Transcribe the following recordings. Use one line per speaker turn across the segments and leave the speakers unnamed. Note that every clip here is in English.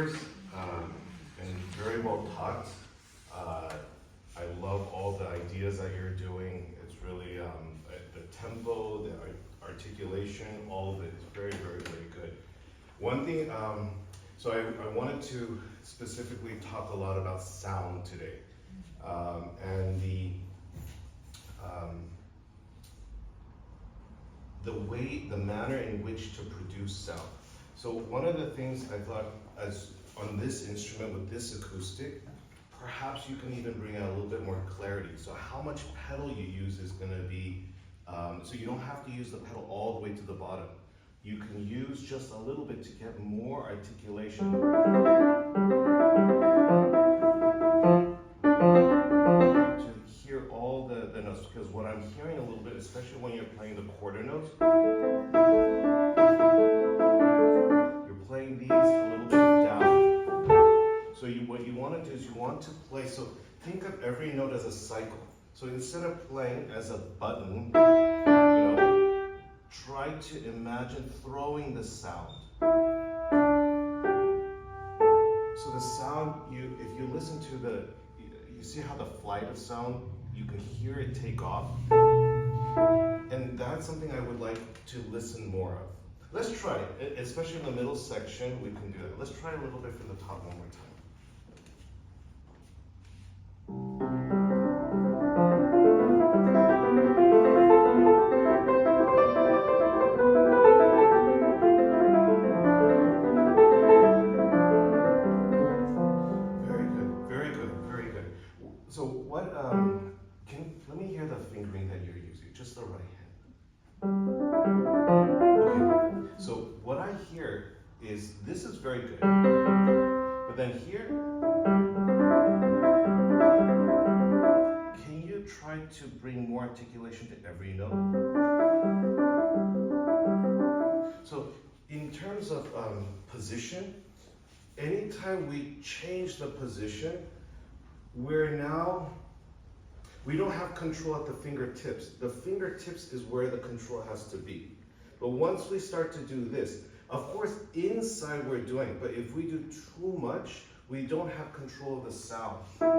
yours, and very well taught. I love all the ideas that you're doing. It's really the tempo, the articulation, all of it is very, very, very good. One thing, so I wanted to specifically talk a lot about sound today, and the manner in which to produce sound. So one of the things I thought, as on this instrument with this acoustic, perhaps you can even bring out a little bit more clarity. So how much pedal you use is going to be, so you don't have to use the pedal all the way to the bottom. You can use just a little bit to get more articulation. To hear all the notes, because what I'm hearing a little bit, especially when you're playing the quarter notes, you're playing these a little bit down. So what you want to do is you want to play, so think of every note as a cycle. So instead of playing as a button, try to imagine throwing the sound. So the sound, if you listen to you see how the flight of sound, you can hear it take off. And that's something I would like to listen more of. Let's try it, especially in the middle section, we can do that. Let's try a little bit from the top one more time. So what, let me hear the fingering that you're using, just the right hand. Okay, so what I hear is, this is very good, but then here, can you try to bring more articulation to every note? So in terms of position, anytime we change the position, we don't have control at the fingertips. The fingertips is where the control has to be. But once we start to do this, of course, inside we're doing it, but if we do too much, we don't have control of the sound. Can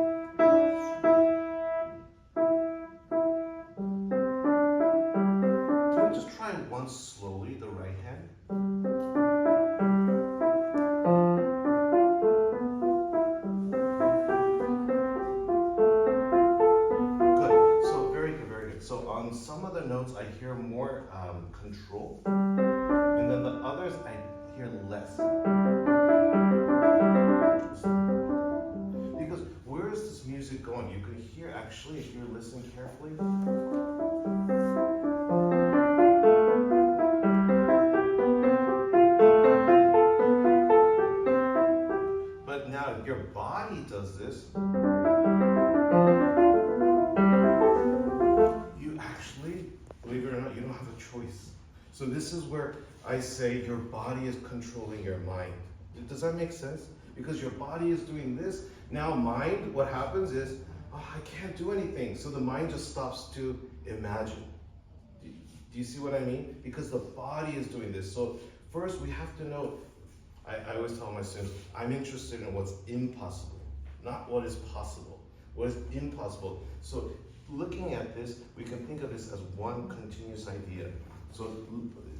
we just try it once slowly, the right hand? Some of the notes I hear more control, and then the others I hear less. Because where is this music going? You can hear, actually, if you listen carefully. But now if your body does this, believe it or not, you don't have a choice. So this is where I say your body is controlling your mind. Does that make sense? Because your body is doing this. Now mind, what happens is, oh, I can't do anything. So the mind just stops to imagine. Do you see what I mean? Because the body is doing this. So first we have to know, I always tell my students, I'm interested in what's impossible, not what is possible. What is impossible. So looking at this, we can think of this as one continuous idea. So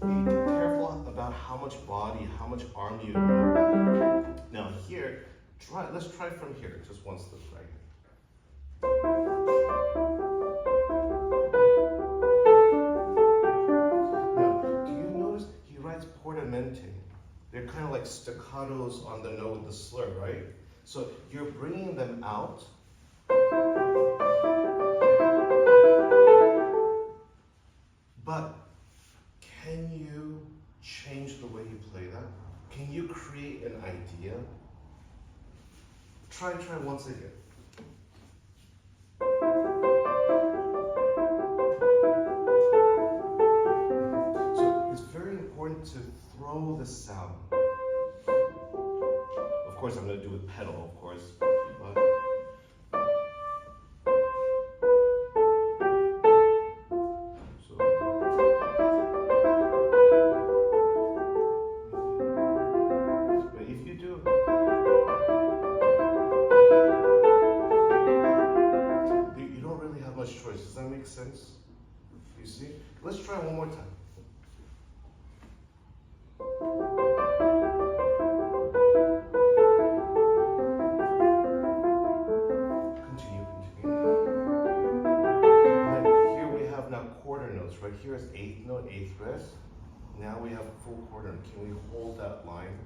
be careful about how much body, how much arm you move. Now here, let's try from here, just once the right. Now, do you notice he writes portamente? They're kind of like staccatos on the note with the slur, right? So you're bringing them out. But can you change the way you play that? Can you create an idea? Try once again. So it's very important to throw the sound. Of course, I'm going to do with pedal, of course. But if you do let's try one more time. Continue. And here we have now quarter notes. Right here is eighth note, eighth rest. Now we have full quarter. Can we hold that line?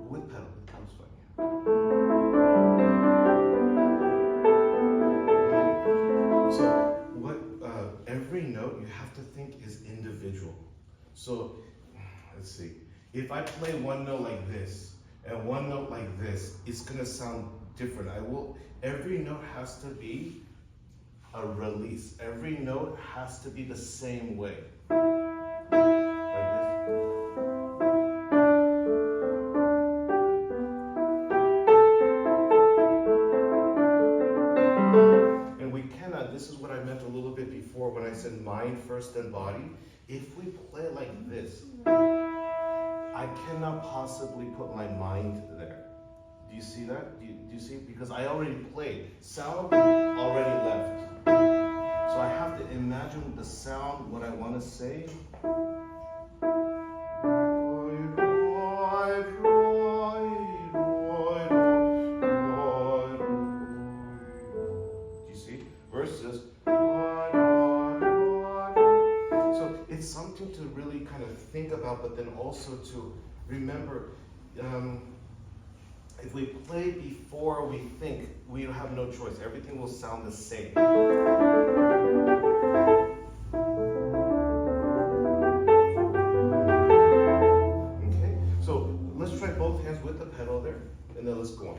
With pedal, it's fine. So what every note you have to think is individual. So let's see. If I play one note like this and one note like this, it's gonna sound different. Every note has to be a release. Every note has to be the same way. This is what I meant a little bit before when I said mind first then body. If we play like this, I cannot possibly put my mind there. Do you see that? Do you see? Because I already played. Sound already left. So I have to imagine the sound, what I want to say. Versus, so it's something to really kind of think about, but then also to remember, if we play before we think, we have no choice. Everything will sound the same. Okay, so let's try both hands with the pedal there, and then let's go on.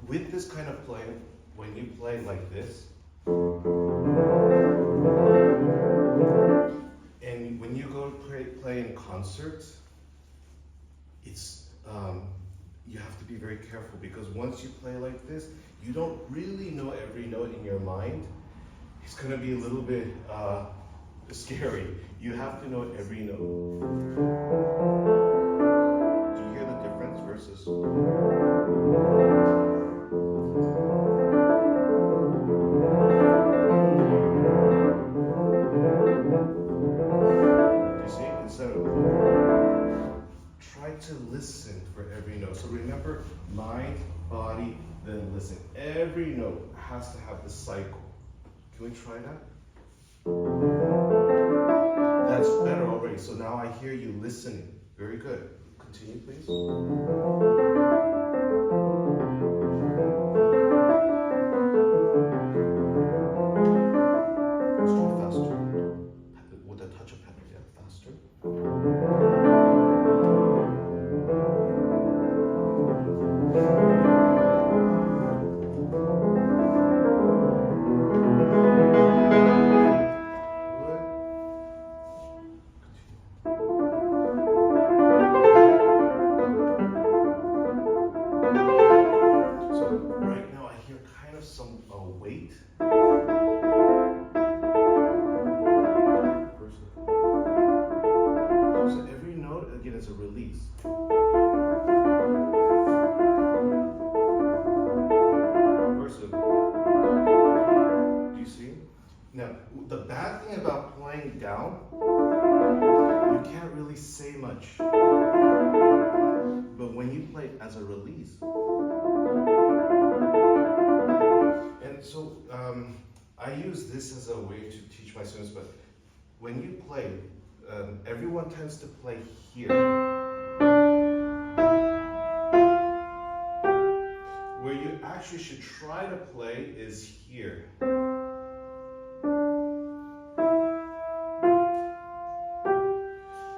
With this kind of playing, when you play like this, and when you go play in concerts, it's you have to be very careful, because once you play like this, you don't really know every note in your mind. It's going to be a little bit scary. You have to know every note. Do you hear the difference versus? Try to listen for every note. So remember, mind, body, then listen. Every note has to have the cycle. Can we try that? That's better already. So now I hear you listening. Very good. Continue, please. Let's try faster. With a touch of pedal, yeah, faster. The bad thing about playing down, you can't really say much. But when you play as a release, and so I use this as a way to teach my students, but when you play, everyone tends to play here. Where you actually should try to play is here.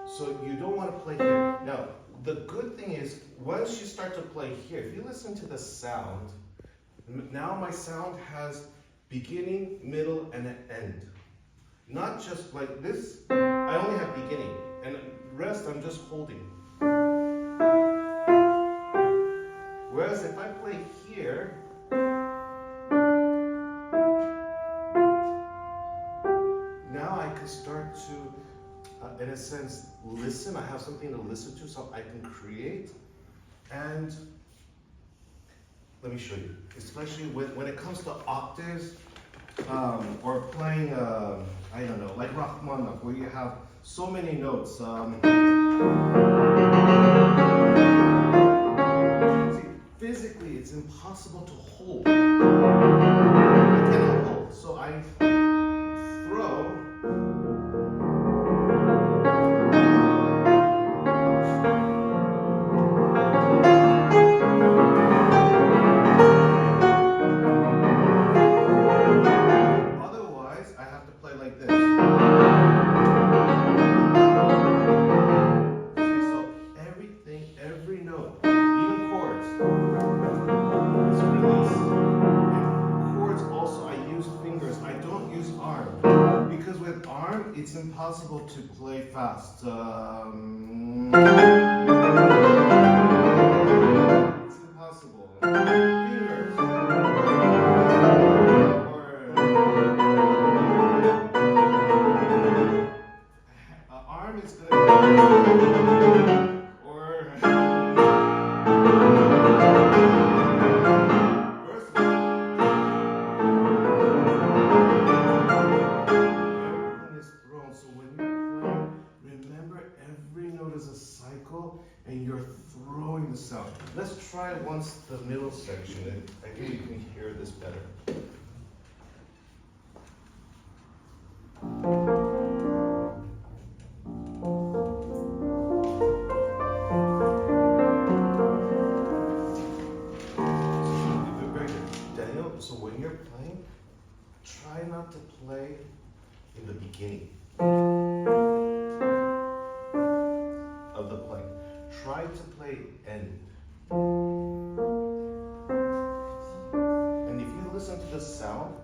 So you don't want to play here. Now, the good thing is, once you start to play here, if you listen to the sound, now my sound has beginning, middle, and an end. Not just like this, I only have beginning. And rest, I'm just holding. Whereas if I play here, now I can start to, in a sense, listen. I have something to listen to, so I can create. And let me show you, especially when it comes to octaves, or playing, I don't know, like Rachmaninoff, where you have so many notes. See, physically, it's impossible to hold. I cannot hold, so I throw. Otherwise, I have to play like this. See, so everything, every note, even chords, is released. And chords also, I use fingers. I don't use arm. Because with arm, it's impossible to play fast. It's impossible. Fingers. Arm is gonna or versus everything is thrown. So when you play, remember every note is a cycle and you're throwing the sound. Let's try once the middle section, and I think you can hear this better. So when you're playing, try not to play in the beginning of the play. Try to play end. And if you listen to the sound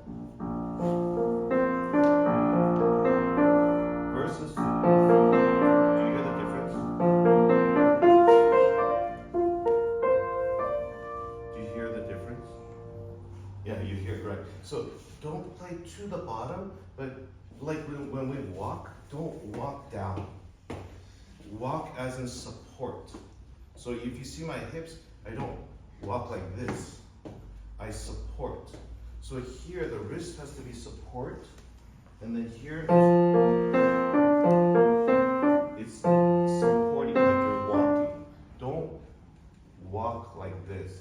versus, do you hear the difference? Do you hear the difference? Yeah, you hear it right. So don't play to the bottom, but like when we walk, don't walk down. Walk as in support. So if you see my hips, I don't walk like this. I support. So here the wrist has to be support, and then here it's supporting like you're walking. Don't walk like this.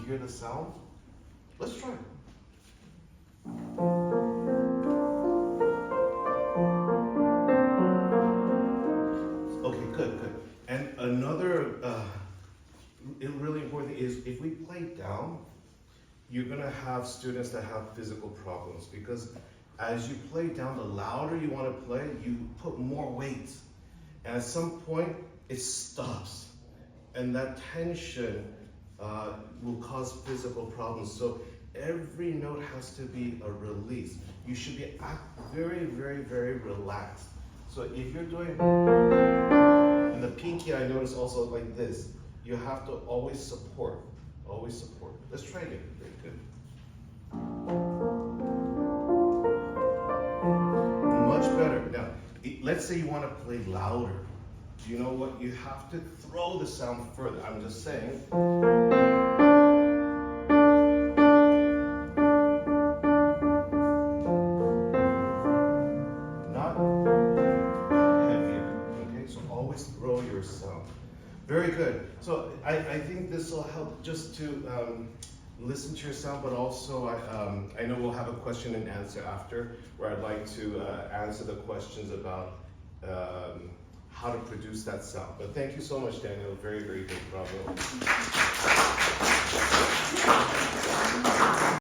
Hear the sound? Let's try. Okay, good. And another really important thing is if we play down, you're gonna have students that have physical problems because as you play down, the louder you want to play, you put more weight. And at some point, it stops. And that tension will cause physical problems. So every note has to be a release. You should be very, very, very relaxed. So if you're doing, and the pinky I notice also like this, you have to always support, always support. Let's try it again, very good. Much better. Now, let's say you want to play louder. Do you know what? You have to throw the sound further. I'm just saying. Not heavier. Okay, so always throw your sound. Very good. So I think this will help just to listen to your sound, but also I know we'll have a question and answer after, where I'd like to answer the questions about how to produce that sound. But thank you so much, Daniel. Very, very good. Bravo.